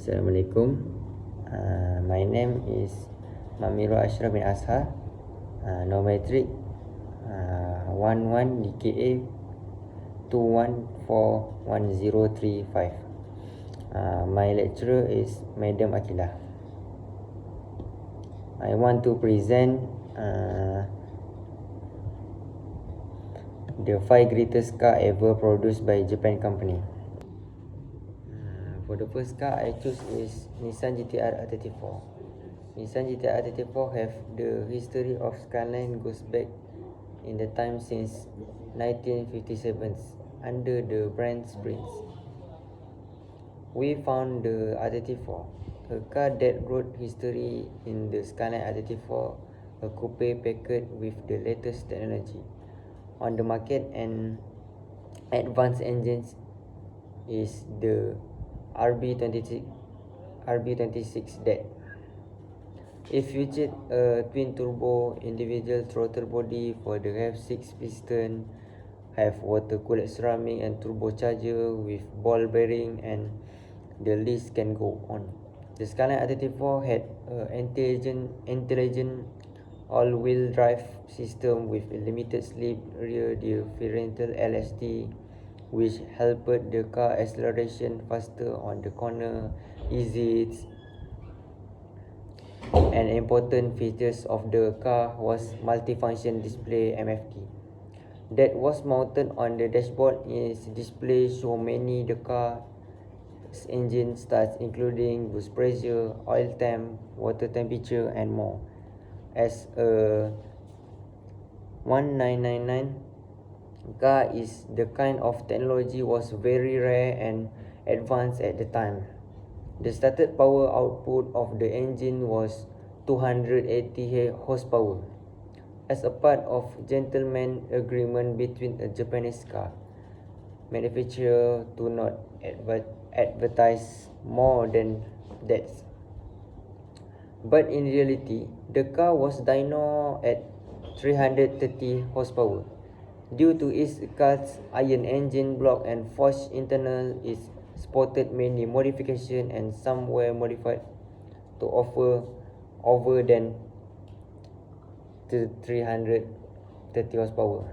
Assalamualaikum. My name is Mamiro Ashraf bin Ashar, Nometric 11 DKA 2141035. My lecturer is Madam Akilah. I want to present the 5 greatest car ever produced by Japan company. For the first car I choose is Nissan GTR R34. Nissan GTR R34 have the history of Skyline goes back in the time since 1957 under the brand Prince. We found the R34, a car that wrote history in the Skyline R34, a coupe packed with the latest technology on the market and advanced engines is the RB26 that it featured a twin turbo individual throttle body for the F6 piston, have water cooled ceramic and turbocharger with ball bearing, and the list can go on. The Skyline R34 had an intelligent all-wheel drive system with a limited slip rear differential LSD, which helped the car acceleration faster on the corner exits. An important feature of the car was multifunction display MFD that was mounted on the dashboard. Its display show many the car's engine stats including boost pressure, oil temp, water temperature and more. As a 1999 car is the kind of technology was very rare and advanced at the time. The started power output of the engine was 280 horsepower. As a part of gentleman agreement between a Japanese car manufacturer to not advertise more than that. But in reality, the car was dyno at 330 horsepower. Due to its cast iron engine block and forged internal, it spotted many modifications and some were modified to offer over than 330 horsepower.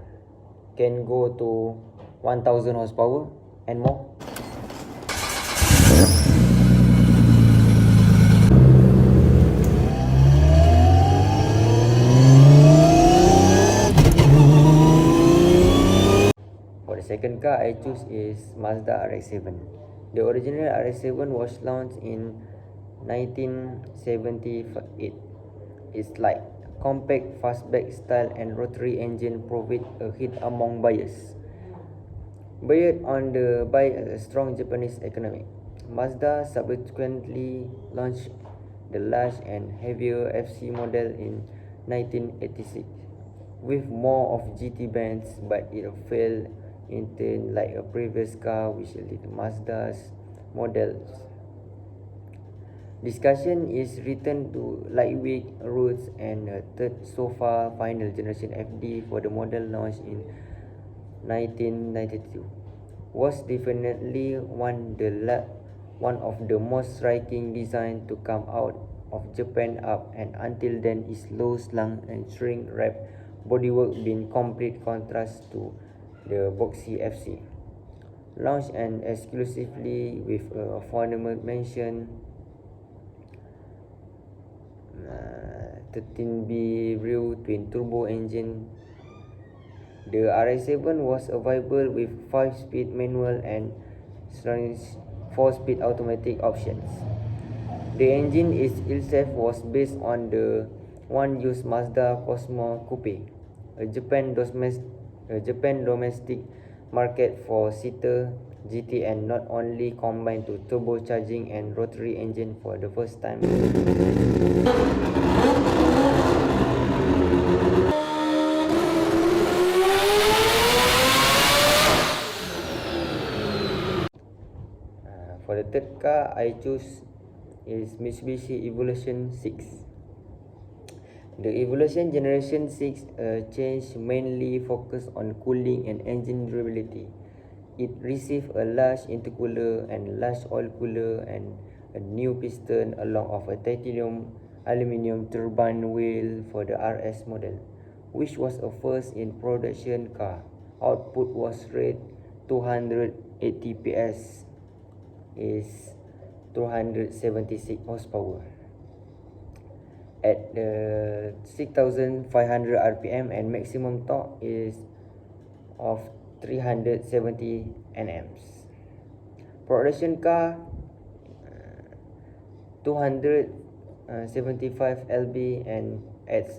Can go to 1000 horsepower and more. Second car I choose is Mazda RX-7. The original RX-7 was launched in 1978. Its light, compact, fastback style and rotary engine proved a hit among buyers. Buoyed on by a strong Japanese economy, Mazda subsequently launched the large and heavier FC model in 1986 with more of GT bands, but it failed in turn like a previous car which lead Mazda's models. Discussion is written to lightweight roads and a third so far final generation FD for the model launched in 1992 was definitely one of the most striking design to come out of Japan up and until then its low slung and shrink wrap bodywork been complete contrast to the boxy FC. Launched and exclusively with a fundamental mention 13B rear twin turbo engine. The RX-7 was available with 5-speed manual and 4-speed automatic options. The engine itself was based on the one used Mazda Cosmo Coupe, a Japan domestic market for seater GT and not only combined to turbocharging and rotary engine for the first time. For the third car I choose is Mitsubishi Evolution 6. The Evolution Generation 6 change mainly focused on cooling and engine durability. It received a large intercooler and large oil cooler and a new piston along of a titanium aluminum turbine wheel for the RS model, which was a first in production car. Output was rated 280 PS, is 276 horsepower. At the 6,500 RPM and maximum torque is of 370 Nm. Production car 275 lb and at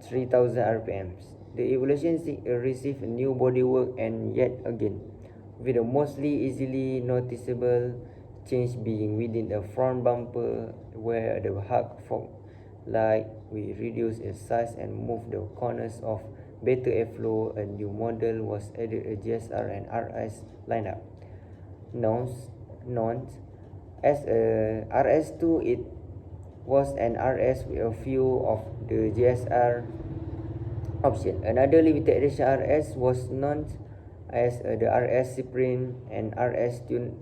3,000 RPM. The Evolution received new bodywork and yet again, with the mostly easily noticeable change being within the front bumper, where the hub fog light we reduced its size and moved the corners of better airflow. A new model was added, a GSR and RS lineup. Known as a RS2, it was an RS with a few of the GSR option. Another limited edition RS was known as the RS Sprint and RS tuned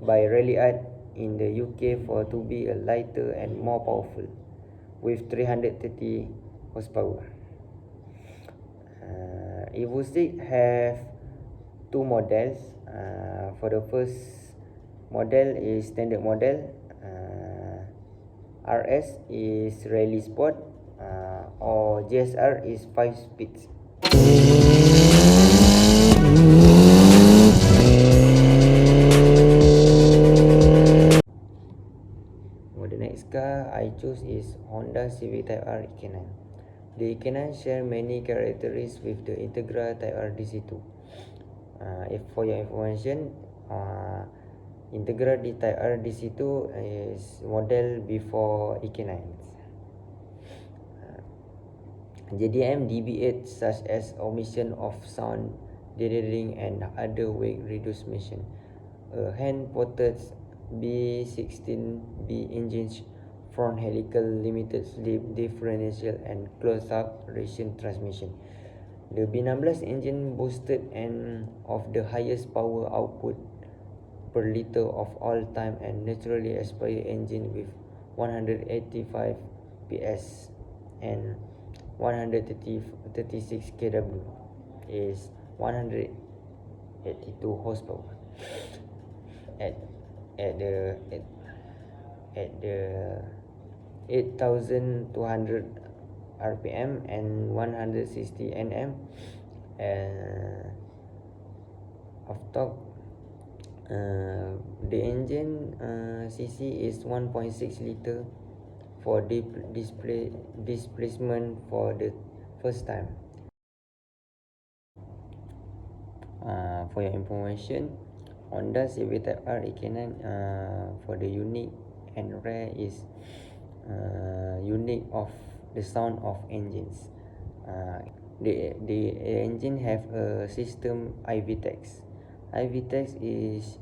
by Rallyart in the UK for to be a lighter and more powerful, with 330 horsepower. Evo6 have two models. For the first model is standard model. RS is Rally Sport, or GSR is 5 speeds. For the next car I choose is Honda Civic Type R EK9. The EK9 share many characteristics with the Integra Type R DC2. If for your information, Integra D Type R DC2 is model before EK9. JDM DB8 such as omission of sound deadening and other weight reduction. A hand-ported B16B engine, front helical limited slip differential and closed-up ration transmission. The B16 engine boasted and of the highest power output per liter of all time and naturally aspirated engine with 185 PS and 136 kW is 182 horsepower. At the 8,200 RPM and 160 Nm of torque. The engine cc is 1.6 liter for displacement for the first time. For your information, Honda Civic Type R EK9 for the unique and rare is unique of the sound of engines. The engine have a system IVTEX. IVTEX is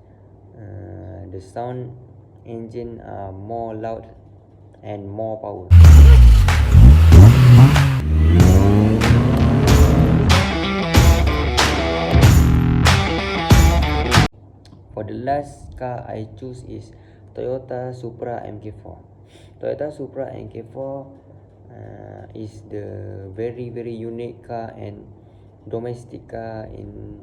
the sound engine more loud and more power. For the last car I choose is Toyota Supra MK4. Toyota Supra MK4 is the very unique car and domestic car in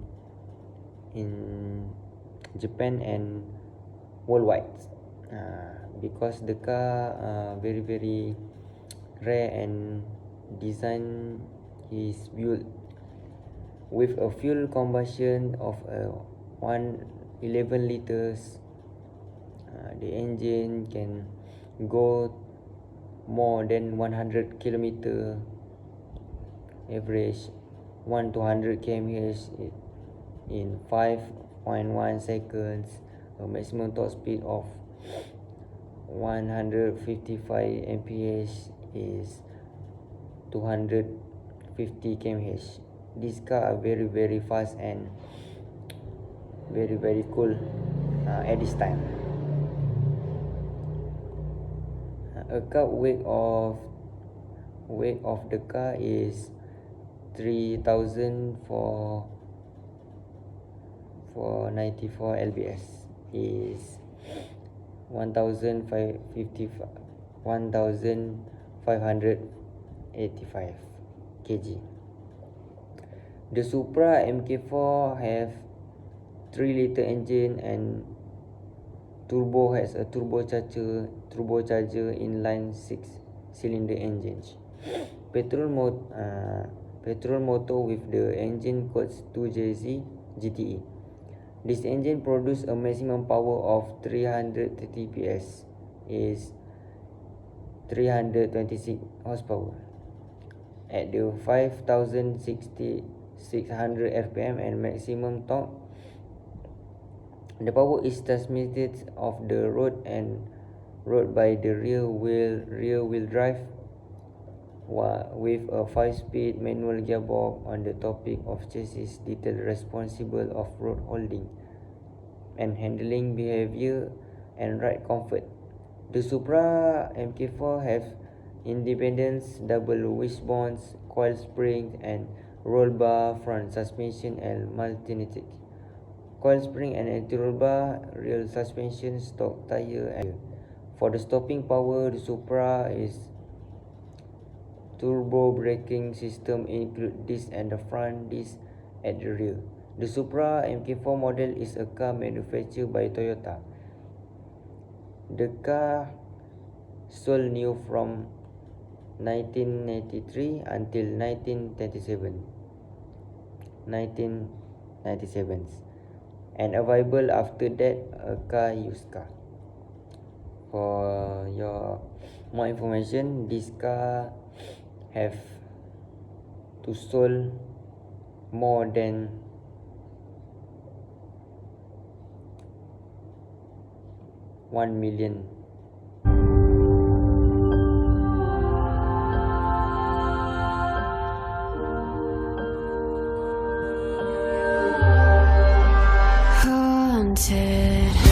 Japan and worldwide, because the car very rare and design is built with a fuel combustion of 111 liters. The engine can go more than 100 km average 1 to 100 km/h in 5.1 seconds. A maximum top speed of 155 mph is 250 km/h. These cars are very fast and very cool at this time. A car weight of the car is 3,000 for 94 lbs is 1585 kg. The Supra MK4 have 3-liter engine and turbo has a turbocharger inline 6-cylinder engine. Petrol motor with the engine codes 2JZ GTE. This engine produces a maximum power of 330 PS, is 326 horsepower at the 5600 rpm and maximum torque. The power is transmitted off the road by the rear wheel drive with a 5-speed manual gearbox. On the topic of chassis detail, responsible of road holding and handling behavior and ride comfort. The Supra MK4 have independent double wishbones, coil springs and roll bar, front suspension and multimatic coil spring and anti-roll bar, rear suspension, stock tire and for the stopping power, the Supra is turbo braking system include disc at the front, disc at the rear. The Supra MK4 model is a car manufactured by Toyota. The car sold new from 1993 until 1997 and available after that a car used car. For your more information, this car have to sold more than 1 million. Haunted.